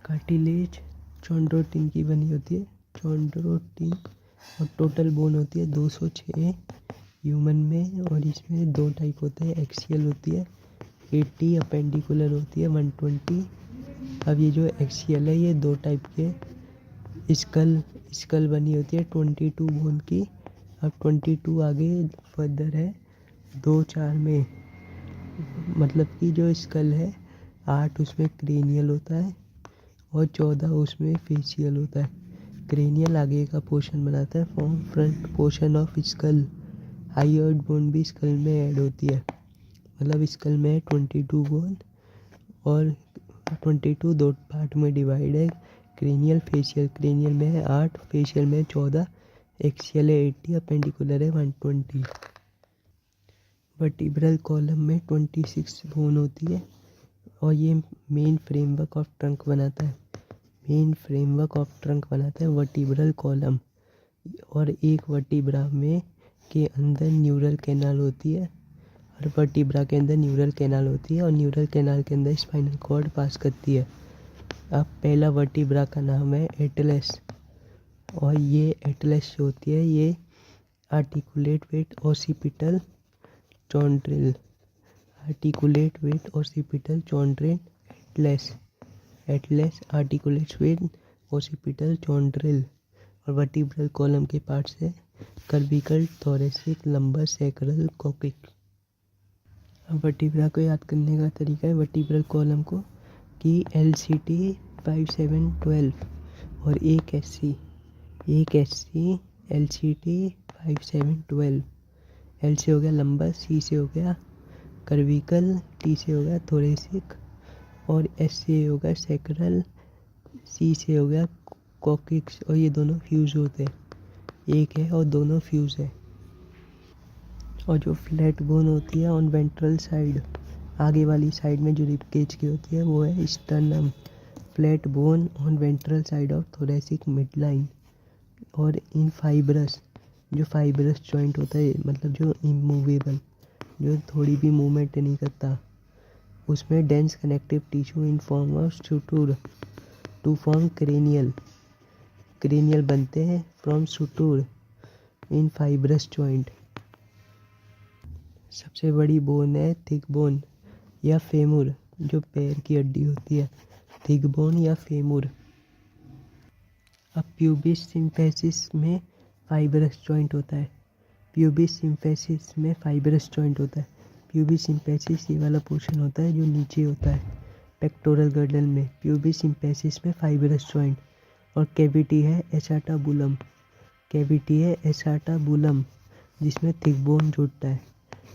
Cartilage चॉन्ड्रोटिन की बनी होती है। चॉन्ड्रोटिन और टोटल बोन होती है 206 ह्यूमन में, और इसमें दो टाइप होते हैं, एक्सियल होती है 80, अपेंडिकुलर होती है 120। अब ये जो एक्सियल है ये दो टाइप के स्कल बनी होती है 22 बोन की। अब 22 आगे फर्दर है 2-4 में, मतलब कि जो स्कल है 8 उसमें क्रेनियल होता है और 14 उसमें फेशियल होता है। क्रेनियल आगे का पोर्शन बनाता है, form front portion of skull. Hyoid bone भी स्कल में ऐड होती है, मतलब स्कल में 22 बोन और 22 दो पार्ट में डिवाइड है, क्रेनियल फेशियल। क्रेनियल में है 8, फेशियल में 14, एक्सियल है 80, अपेंडिकुलर है 120। वर्टिब्रल कॉलम में 26 बोन होती है और ये मेन फ्रेमवर्क ऑफ ट्रंक बनाता है। Vertebral column. और एक वर्टिब्रा में के अंदर न्यूरल कैनाल होती है, हर वर्टिब्रा के अंदर न्यूरल कैनाल होती है और न्यूरल कैनाल के अंदर स्पाइनल कॉर्ड पास करती है। अब पहला वर्टिब्रा का नाम है एटलस, और ये एटलस जो होती है ये articulate with occipital condyle. Atlas articulates with occipital condyle. और वर्टिब्रल कॉलम के पार्ट्स है कर्विकल, थोरेसिक, लंबर, सैक्रल, कॉकिक। अब वर्टिब्रा को याद करने का तरीका है वर्टिब्रल कॉलम को कि LCT 5712 और एक SC LCT 5712। L से हो गया लंबर, C से हो गया कर्विकल, T से हो गया थोरेसिक और S से हो गया सैक्रल, C से हो गया कॉकिक्स। और ये दोनों फ्यूज होते हैं, एक है और दोनों फ्यूज है। और जो फ्लैट बोन होती है ऑन वेंट्रल साइड, आगे वाली साइड में जो रिबकेज की होती है वो है sternum. Flat bone on ventral side of thoracic midline. और इन फाइब्रस, जो फाइब्रस जॉइंट होता है, मतलब जो इमूवेबल, जो थोड़ी भी मूवमेंट नहीं करता, उसमें dense connective tissue in form of suture to form cranial बनते हैं from suture in fibrous joint. सबसे बड़ी बोन है थिक बोन या फेमुर, जो पैर की हड्डी होती है, थिक बोन या फेमुर। अब प्यूबिस सिम्फेसिस में फाइब्रस जॉइंट होता है। प्यूबिस सिम्फेसिस ये वाला पोर्शन होता है जो नीचे होता है पेक्टोरल गर्डल में। प्यूबिस सिम्फेसिस में फाइब्रस जॉइंट। और कैविटी है एसाटाबुलम, जिसमें थिक बोन जुड़ता है।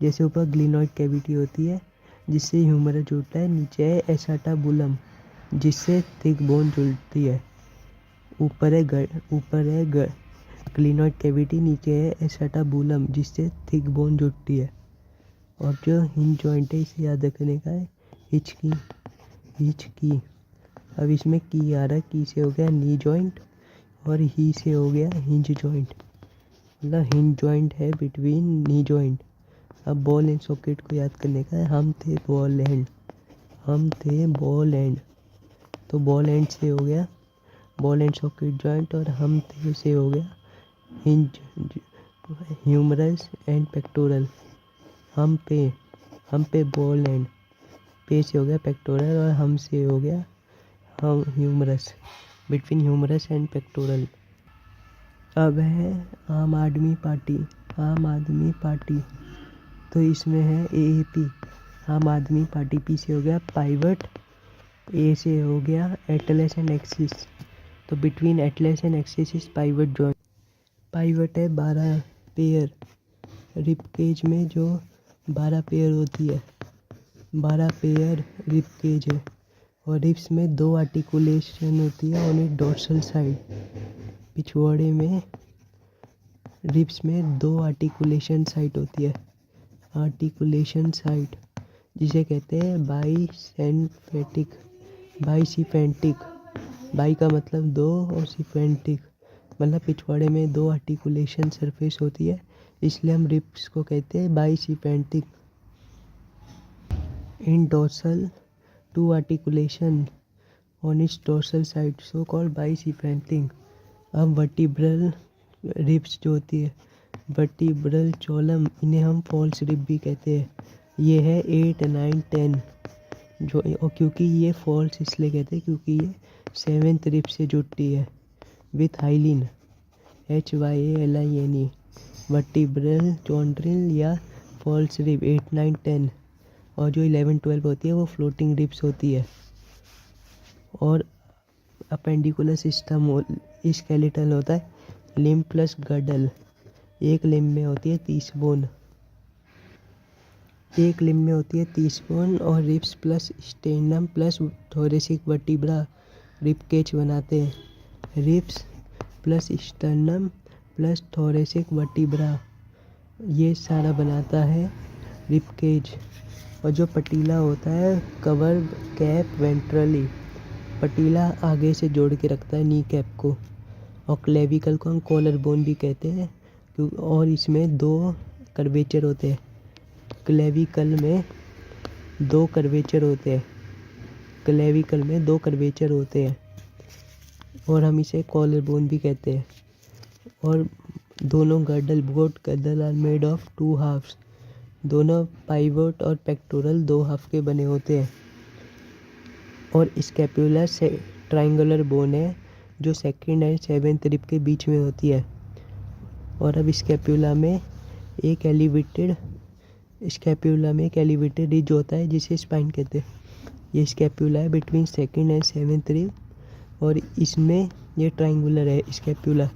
जैसे ऊपर ग्लिनॉइड कैविटी होती है जिससे ह्यूमरस जुड़ता है, नीचे है एसाटाबुलम जिससे थिक बोन जुड़ती है। ऊपर है ग्लिनॉइड कैविटी, नीचे है एसाटाबुलम जिससे थिक बोन जुड़ती है। और जो हिंज जॉइंट है इसे याद रखने का है हिच की। अब इसमें की आ रहा है, की से हो गया नी जॉइंट और ही से हो गया हिंज जॉइंट, मतलब हिंज जॉइंट है बिटवीन नी जॉइंट। अब बॉल एंड सॉकेट को याद करने का है, हम थे बॉल एंड, तो बॉल एंड से हो गया बॉल एंड सॉकेट जॉइंट, और हम थे से हो गया हिंज ह्यूमरस एंड पेक्टोरल। हम पे बॉल एंड, पे से हो गया पेक्टोरल और हम से हो गया हम humerus, between humerus and pectoral. अब है आम आदमी पार्टी, तो इसमें है AAP आम आदमी पार्टी। P से हो गया पाइवट, A से हो गया एटलस एंड एक्सिस, तो between Atlas and axis is pivot joint. Pivot है 12 पेयर, रिबकेज में जो 12 पेयर होती है, 12 पेयर रिबकेज है। और रिब्स में 2 आर्टिकुलेशन होती है ऑन ए डोर्सल साइड। पिछवाड़े में रिब्स में 2 आर्टिकुलेशन साइट होती है, जिसे कहते हैं बाईसिफेंटिक। बाई का मतलब 2 और सिफेंटिक मतलब पिछवाड़े में 2 आर्टिकुलेशन सरफेस होती है, इसलिए हम रिब्स को कहते हैं bicephalic. In dorsal 2 articulation on its dorsal side so called bicephalic. अब वर्टिब्रल रिब्स जो होती है, वर्टिब्रल कॉलम, इन्हें हम फॉल्स रिब भी कहते हैं। ये है 8, 9, 10 जो, और क्योंकि ये फॉल्स इसलिए कहते हैं क्योंकि ये 7th रिब से जुड़ती है विथ हाइलिन, HYALINE। वर्टिब्रल चॉन्ड्रिल या फॉल्स रिब 8, 9, 10 और जो 11, 12 होती है वो फ्लोटिंग रिब्स होती है। और अपेंडिकुलर सिस्टम स्केलेटल होता है, लिम्ब प्लस गर्डल। एक लिम्ब में होती है 30 बोन, एक लिम्ब में होती है 30 बोन और ribs plus sternum plus thoracic vertebra rib cage बनाते हैं। Ribs plus sternum plus thoracic vertebra, ये सारा बनाता है रिब केज। और जो पटीला होता है कवर कैप वेंट्रली, पटीला आगे से जोड़ के रखता है नी कैप को। और क्लेविकल को हम कॉलर बोन भी कहते हैं और इसमें 2 कर्वेचर होते हैं। क्लेविकल में 2 कर्वेचर होते हैं, क्लेविकल में 2 कर्वेचर होते हैं और हम इसे कॉलर बोन भी कहते हैं। और दोनों girdle, both girdle are made of 2 halfs. दोनों पाइवोट और पेक्टोरल 2 हाफ के बने होते हैं। और स्कैपुला से ट्रायंगुलर बोन है जो 2nd एंड 7th रिब के बीच में होती है। और अब स्कैपुला में एक एलिवेटेड रिज होता है जिसे स्पाइन कहते हैं। ये स्कैपुला है between 2nd and 7th rib और इसमें ये ट्रायंगुलर है स्कैपुला।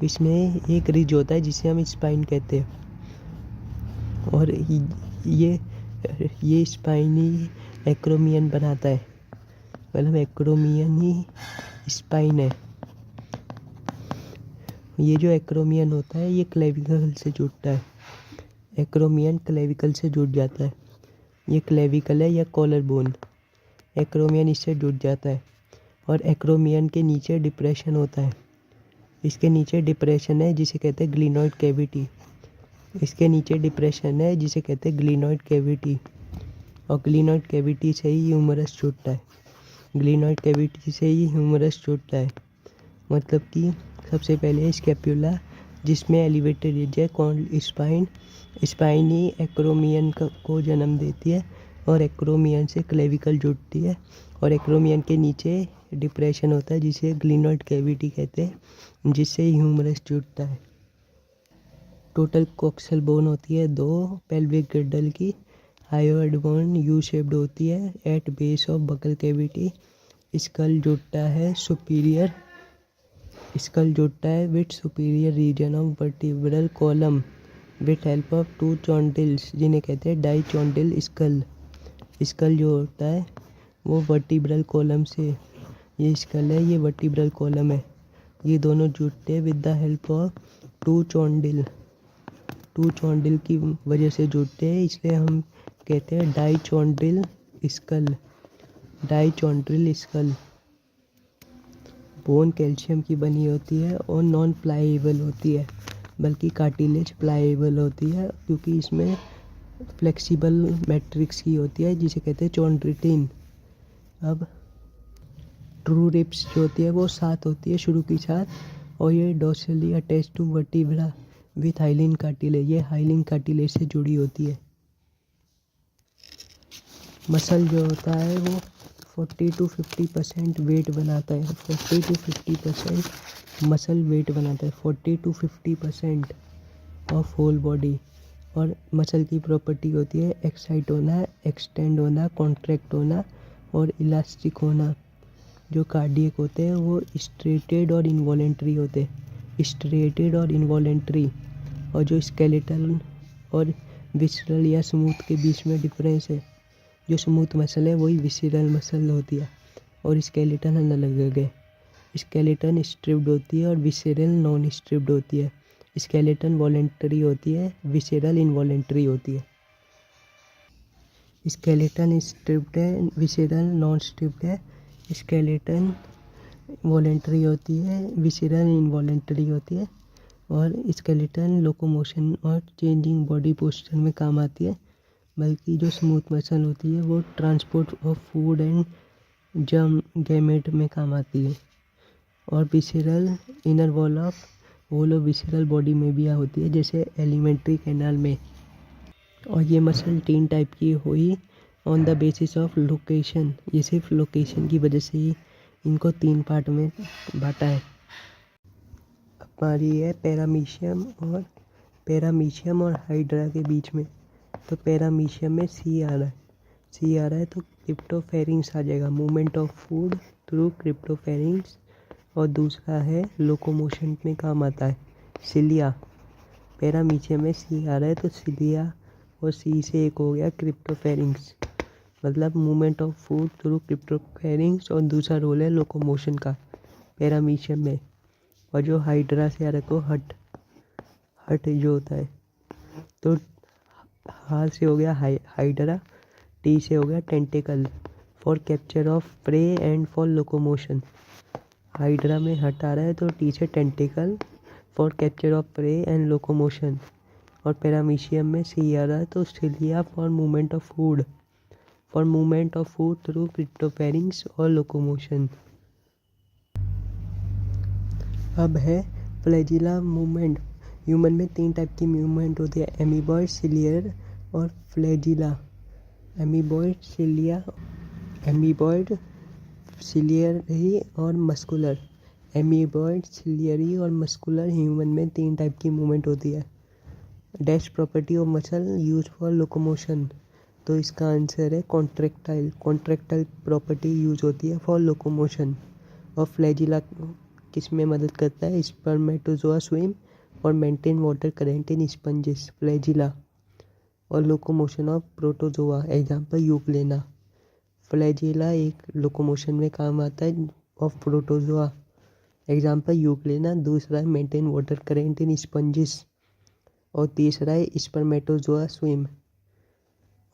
इसमें एक रिज होता है जिसे हम स्पाइन कहते हैं। और ये स्पाइन ही एक्रोमियन बनाता है, मतलब एक्रोमियन ही स्पाइन है। ये जो एक्रोमियन होता है ये क्लेविकल से जुड़ता है, एक्रोमियन क्लेविकल से जुड़ जाता है। ये क्लेविकल है या कॉलर बोन, एक्रोमियन इससे जुड़ जाता है। और एक्रोमियन के नीचे डिप्रेशन होता है, इसके नीचे डिप्रेशन है जिसे कहते हैं ग्लिनॉइड कैविटी। इसके नीचे डिप्रेशन है जिसे कहते हैं ग्लिनॉइड कैविटी। और ग्लिनॉइड कैविटी से ही ह्यूमरस जुड़ता है, ग्लिनॉइड कैविटी से ही ह्यूमरस जुड़ता है। मतलब कि सबसे पहले स्कैपुला जिसमें एलिवेटेड रिज है कॉल्ड स्पाइन, स्पाइन ही एक्रोमियन को जन्म देती है और एक्रोमियन से क्लेविकल जुड़ती है। और एक्रोमियन के नीचे डिप्रेशन होता है जिसे ग्लिनॉइड कैविटी कहते हैं, जिससे ह्यूमरस जुड़ता है। टोटल कोक्सल बोन होती है 2 पेल्विक गर्डल की। हायोइड बोन यू शेप्ड होती है at base of buccal cavity. Skull जुड़ता है with superior region of vertebral column with help of 2 condyles जिन्हें कहते हैं डाई चॉन्डिल स्कल जो होता है वो वर्टिब्रल कॉलम से, ये स्कल है ये वर्टिब्रल कॉलम है, ये दोनों जुड़ते हैं विद द हेल्प ऑफ 2 चॉन्डिल की वजह से जुड़ते हैं, इसलिए हम कहते हैं डाई चॉन्डिल स्कल। बोन कैल्शियम की बनी होती है और नॉन प्लाएबल होती है, बल्कि कार्टिलेज प्लाएबल होती है क्योंकि इसमें फ्लेक्सिबल मैट्रिक्स की होती है जिसे कहते हैं चॉन्ड्रिटिन। अब ट्रू रिब्स जो होती है वो 7 होती है शुरू की 7 और ये dorsally attach to vertebra with hyaline cartilage, ये हाइलिन कार्टिलेज से जुड़ी होती है। मसल जो होता है वो 40 to 50% वेट बनाता है, 40 to 50% मसल वेट बनाता है, 40 to 50% ऑफ होल बॉडी। और मसल की प्रॉपर्टी होती है एक्साइट होना, एक्सटेंड होना, कॉन्ट्रैक्ट होना और इलास्टिक होना। जो कार्डियक होते हैं वो स्ट्रेटेड और इनवॉलेंट्री होते हैं, स्ट्रेटेड और इनवॉलेंट्री। और जो स्केलेटल और विसरल या स्मूथ के बीच में डिफरेंस है, जो स्मूथ मसल है वही विसरल मसल होती है और स्केलेटन अलग है। स्केलेटन स्ट्रिप्ड होती है और विसरल नॉन स्ट्रिप्ड होती है। स्केलेटन वॉलेंटरी होती है, विसरल इनवॉलेंटरी होती है। स्केलेटन स्ट्रिप्ड है, विसरल नॉन स्ट्रिप्ड है। स्केलेटन वॉलेंटरी होती है, विसरल इनवॉलेंटरी होती है। और स्केलेटन लोकोमोशन और चेंजिंग बॉडी पोस्चर में काम आती है, बल्कि जो स्मूथ मसल होती है वो transport of food and germ gamete में काम आती है। और visceral inner wall of visceral body में भी होती है, जैसे एलिमेंट्री कैनाल में। और ये मसल 3 टाइप की हुई on the basis of location. ये सिर्फ लोकेशन की वजह से ही इनको 3 पार्ट में बांटा है। हमारी है पैरामीशियम और हाइड्रा के बीच में। तो पैरामीशियम में सी आ रहा है तो क्रिप्टोफेरिंग्स आ जाएगा, movement of food through cytopharynx. और दूसरा है लोकोमोशन में काम आता है सिलिया। पैरामीशियम में सी आ रहा है तो सिलिया, और सी से एक हो गया क्रिप्टोफेरिंग्स, मतलब movement of food through cytopharynx. और दूसरा रोल है लोकोमोशन का पैरामीशियम में। और जो हाइड्रा से आ रहा है को हट जो होता है, तो हाल से हो गया हाइड्रा, टी से हो गया tentacle for capture of prey and for locomotion. Hydra में हट आ रहा है तो टी से tentacle for capture of prey and locomotion. और पैरामीशियम में सी आ रहा है तो cilia for movement of food through cytopharynx और लोकोमोशन। अब है फ्लैजिला मूवमेंट। ह्यूमन में 3 टाइप की मूवमेंट होती है, एमीबॉइड, सिलियर और फ्लैजिला। एमीबॉइड, सिलियरी और मस्कुलर। एमीबॉइड, सिलियरी और मस्कुलर ह्यूमन में 3 टाइप की मूवमेंट होती है। Dash property of muscle use for locomotion. तो इसका आंसर है कॉन्ट्रैक्टाइल प्रॉपर्टी यूज होती है फॉर लोकोमोशन। और फ्लैजिला किस में मदद करता है, स्पर्मेटोजोआ स्विम और maintain water current in sponges, flagella. और locomotion of protozoa, example euglena. Flagella एक लोकोमोशन में काम आता है ऑफ प्रोटोजोआ, एग्जाम्पल यूग्लेना। दूसरा है maintain water current in sponges, और तीसरा है स्पर्मेटोजोआ स्विम।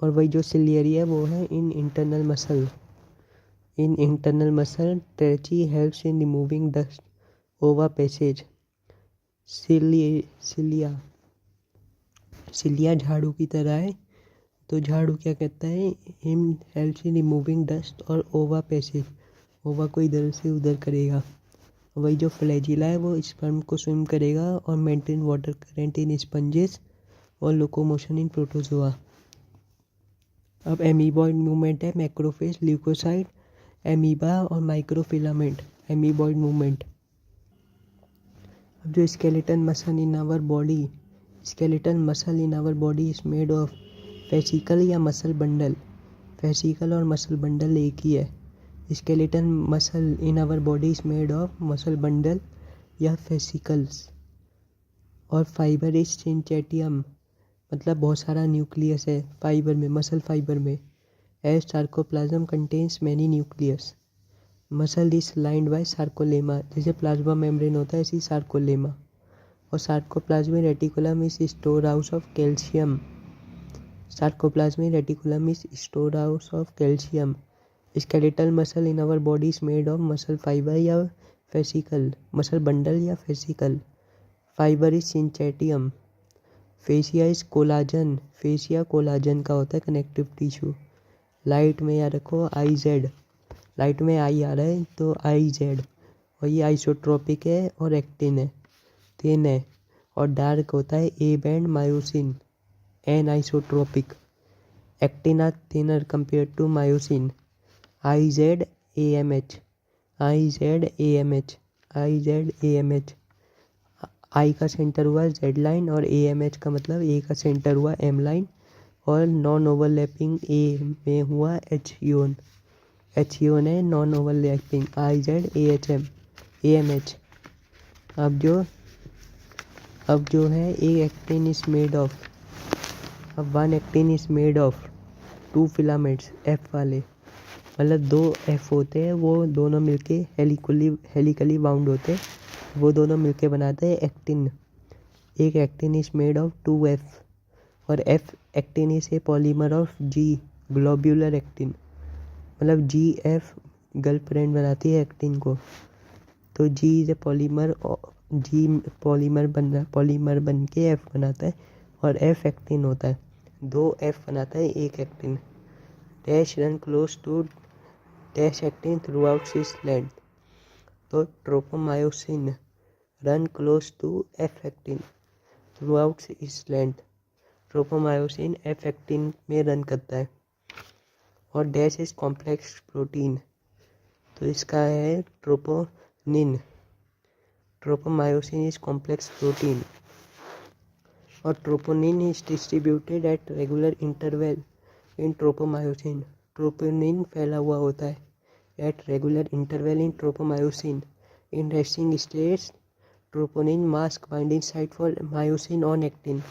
और वही जो सिलियरी है वो है in internal muscle trachea helps in removing dust ova passage. Cilia झाड़ू की तरह है, तो झाड़ू क्या कहता है, him helps in removing dust और ओवा पैसेज, ओवा को इधर से उधर करेगा। वही जो फ्लैजिला है वो स्पर्म को स्विम करेगा और maintain water current in sponges और लोकोमोशन इन प्रोटोजोआ। अब एमीबॉइड मूवमेंट है मैक्रोफेज, ल्यूकोसाइट, एमीबा और माइक्रोफिलामेंट। Amoeboid movement. अब जो skeletal muscle in our body is made of fascicle या मसल बंडल। फेसिकल और मसल बंडल एक ही है। Skeletal muscle in our body is made of muscle bundle या फेसिकल्स। और फाइबर इज सिंचेटियम, मतलब बहुत सारा न्यूक्लियस है फाइबर में, मसल फाइबर में। As sarcoplasm contains many nucleus. Muscle is lined by sarcolemma, जैसे प्लाज्मा मेम्ब्रेन होता है ऐसी सार्कोलेमा। और sarcoplasmic reticulum is store house of calcium. Skeletal muscle in our body is made of muscle fibre या fascicle, muscle bundle या fascicle. Fibre is syncytium. Fascia is collagen, fascia collagen का होता है connective tissue. Light में याद रखो IZ, light में आई आ रहा है तो IZ। और ये आइसोट्रोपिक है और एक्टिन है, थिन है। और डार्क होता है A band myosin, anisotropic. Actin are thinner compare to myosin. IZAMH, I का सेंटर हुआ Z लाइन और AMH का मतलब A का सेंटर हुआ M लाइन। और नॉन ओवरलैपिंग A में हुआ H यून है नॉन ओवरलैपिंग, IZAMH। अब जो है एक एक्टिन इज मेड ऑफ, अब 1 actin is made of 2 filaments F वाले, मतलब 2 F होते हैं, वो दोनों मिलके हेलिकली बाउंड होते हैं, वो दोनों मिलके बनाते हैं एक्टिन। एक actin is made of 2F, और F actin is a polymer of G, globular actin. मतलब GF गर्लफ्रेंड बनाती है एक्टिन को, तो G is a polymer, G polymer बन के F बनाता है, और F एक्टिन होता है। 2 F बनाता है एक actin. Dash run close to dash actin throughout its length. तो tropomyosin run close to F actin throughout its length. Tropomyosin F actin में रन करता है. और डैश इज कॉम्प्लेक्स प्रोटीन, तो इसका है troponin. Tropomyosin is complex protein. और troponin is distributed at regular interval in tropomyosin. Troponin फैला हुआ होता है at regular interval in tropomyosin. In resting states troponin mask binding site for myosin on actin.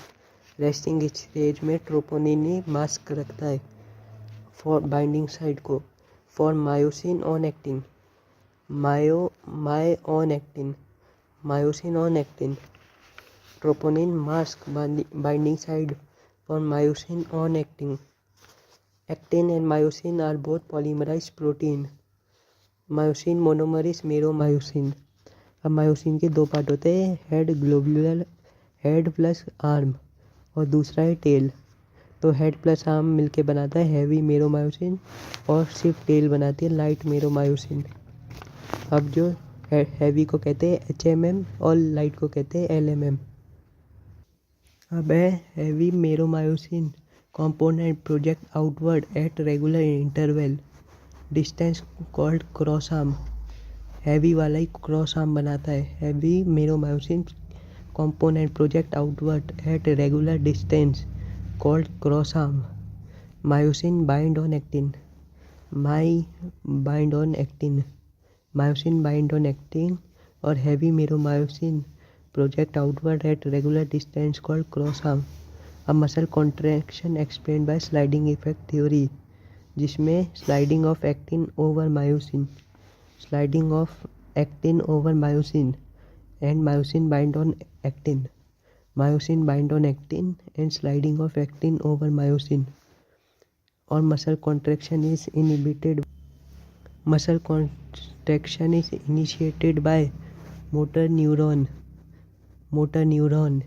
Resting stage में troponin ही mask रखता है for binding site को for myosin on actin. Myosin on actin. Troponin mask binding site for myosin on actin. Actin and myosin are both polymerized protein. Myosin monomer is meromyosin. अब myosin के दो part होते हैं, head globular head plus arm और दूसरा है tell. तो head plus arm मिलके बनाता है हैवी मेरोमायोसिन और सिर्फ टेल बनाती है लाइट मेरोमायोसिन. अब जो हैवी को कहते हैं HMM और लाइट को कहते हैं LMM. अब है heavy meromyosin component project outward at regular interval distance called cross arm. Heavy वाला ही क्रॉस आर्म बनाता है. Heavy meromyosin component project outward at regular distance called cross arm. Myosin bind on actin. Myosin bind on actin और heavy meromyosin project outward at regular distance called cross arm. अब muscle contraction explain by sliding effect theory, जिसमें sliding of actin over myosin and myosin bind on actin and sliding of actin over myosin. और muscle contraction is initiated by motor neuron.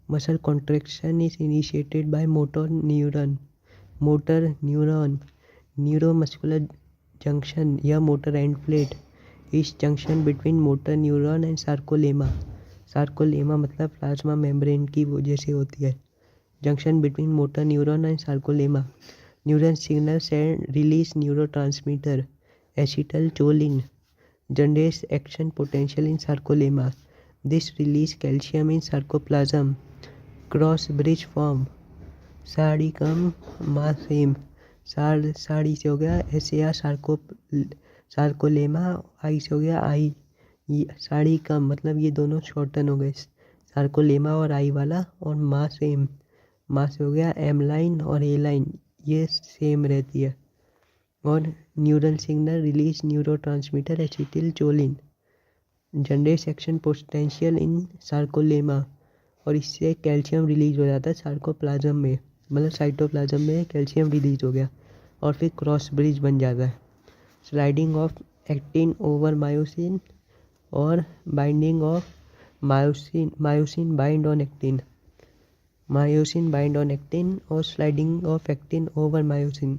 Muscle contraction is initiated by motor neuron. Neuromuscular junction या motor end plate is junction between motor neuron and sarcolemma. sarcolemma मतलब plasma membrane की वजह से होती है. junction between motor neuron and sarcolemma. Neuron signals and release neurotransmitter acetylcholine generates action potential in sarcolemma. This release calcium in sarcoplasm. Cross bridge form. साड़ी कम मासेम. साड़ी से हो गया SAR सार्कोलेमा. आई से हो गया आई. साड़ी कम मतलब ये दोनों शॉर्टन हो गए, सार्कोलेमा और आई वाला. और मासेम से हो गया M लाइन और A लाइन, ये सेम रहती है. और neural signal release neurotransmitter acetylcholine generates action potential in sarcolemma. और इससे कैल्शियम रिलीज हो जाता है सार्कोप्लाज्म में, मतलब साइटोप्लाज्म में कैल्शियम रिलीज हो गया और फिर क्रॉस ब्रिज बन जाता है. Sliding of actin over myosin और binding of myosin bind on actin. और sliding of actin over myosin.